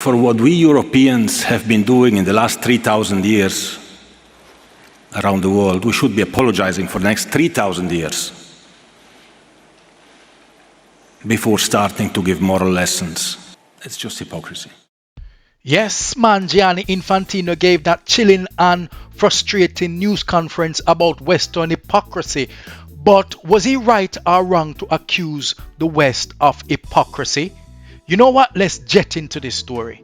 For what we Europeans have been doing in the last 3,000 years around the world, we should be apologizing for the next 3,000 years before starting to give moral lessons. It's just hypocrisy. Yes, man, Gianni Infantino gave that chilling and frustrating news conference about Western hypocrisy. But was he right or wrong to accuse the West of hypocrisy? You know what? Let's jet into this story.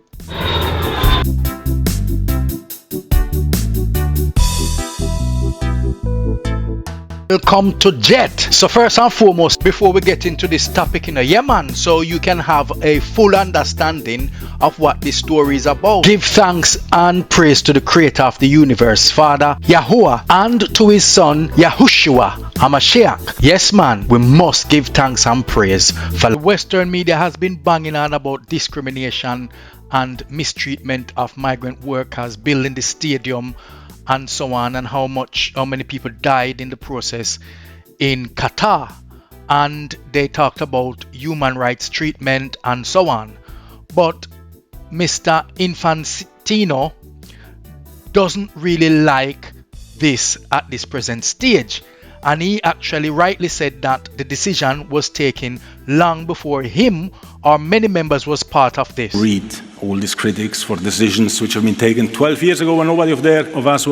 Welcome to Jet. So first and foremost, before we get into this topic, yeah man, so you can have a full understanding of what this story is about, give thanks and praise to the creator of the universe, Father Yahuwah, and to his son Yahushua HaMashiach. Yes man, we must give thanks and praise. For the Western media has been banging on about discrimination and mistreatment of migrant workers building the stadium and so on, and how many people died in the process in Qatar, and they talked about human rights treatment and so on. But Mr. Infantino doesn't really like this at this present stage, and he actually rightly said that the decision was taken long before him or many members was part of this. Read all these critics for decisions which have been taken 12 years ago when nobody of us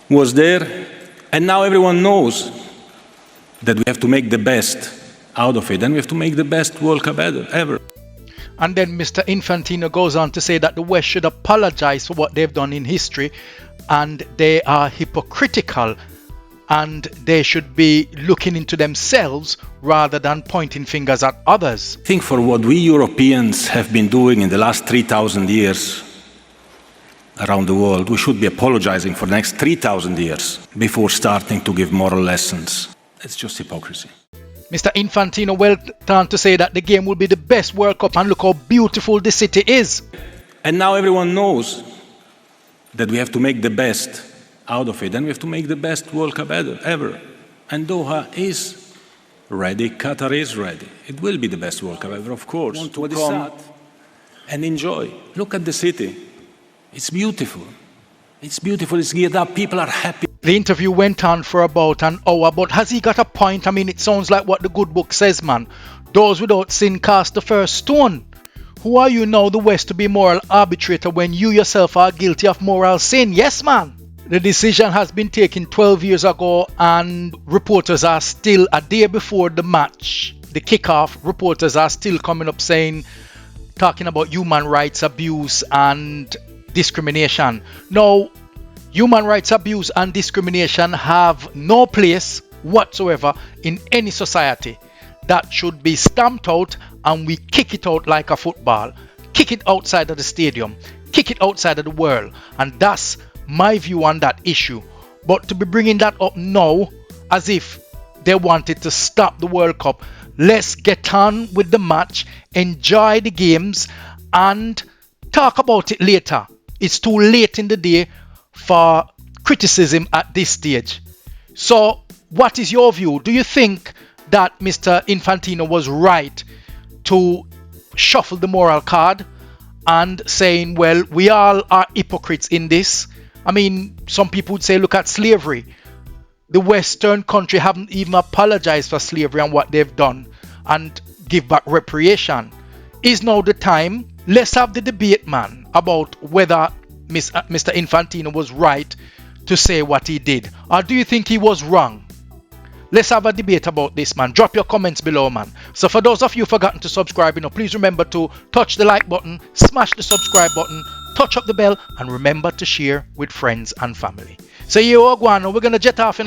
was there, and now everyone knows that we have to make the best out of it, and we have to make the best World Cup ever. And then Mr. Infantino goes on to say that the West should apologize for what they've done in history, and they are hypocritical, and they should be looking into themselves rather than pointing fingers at others. I think for what we Europeans have been doing in the last 3,000 years around the world, we should be apologizing for the next 3,000 years before starting to give moral lessons. It's just hypocrisy. Mr. Infantino went on to say that the game will be the best World Cup, and look how beautiful the city is. And now everyone knows that we have to make the best out of it, and we have to make the best World Cup ever. And Doha is ready, Qatar is ready. It will be the best World Cup ever, of course. Want to come and enjoy. Look at the city. It's beautiful. It's beautiful, it's geared up, people are happy. The interview went on for about an hour, but has he got a point? I mean, it sounds like what the good book says, man. Those without sin cast the first stone. Who are you now, the West, to be moral arbitrator when you yourself are guilty of moral sin? Yes, man. The decision has been taken 12 years ago, and reporters are still, a day before the match, the kickoff, reporters are still coming up talking about human rights abuse and discrimination. Now, human rights abuse and discrimination have no place whatsoever in any society. That should be stamped out, and we kick it out like a football. Kick it outside of the stadium. Kick it outside of the world. And that's my view on that issue. But to be bringing that up now as if they wanted to stop the World Cup, let's get on with the match, enjoy the games, and talk about it later. It's too late in the day for criticism at this stage. So what is your view? Do you think that Mr. Infantino was right to shuffle the moral card and saying, well, we all are hypocrites in this? I mean, some people would say, look at slavery. The Western country haven't even apologized for slavery and what they've done and give back reparation. Is now the time? Let's have the debate, man, about whether Mr. Infantino was right to say what he did. Or do you think he was wrong? Let's have a debate about this, man. Drop your comments below, man. So for those of you who've forgotten to subscribe, please remember to touch the like button, smash the subscribe button, touch up the bell, and remember to share with friends and family. So you all go on, we're gonna jet off,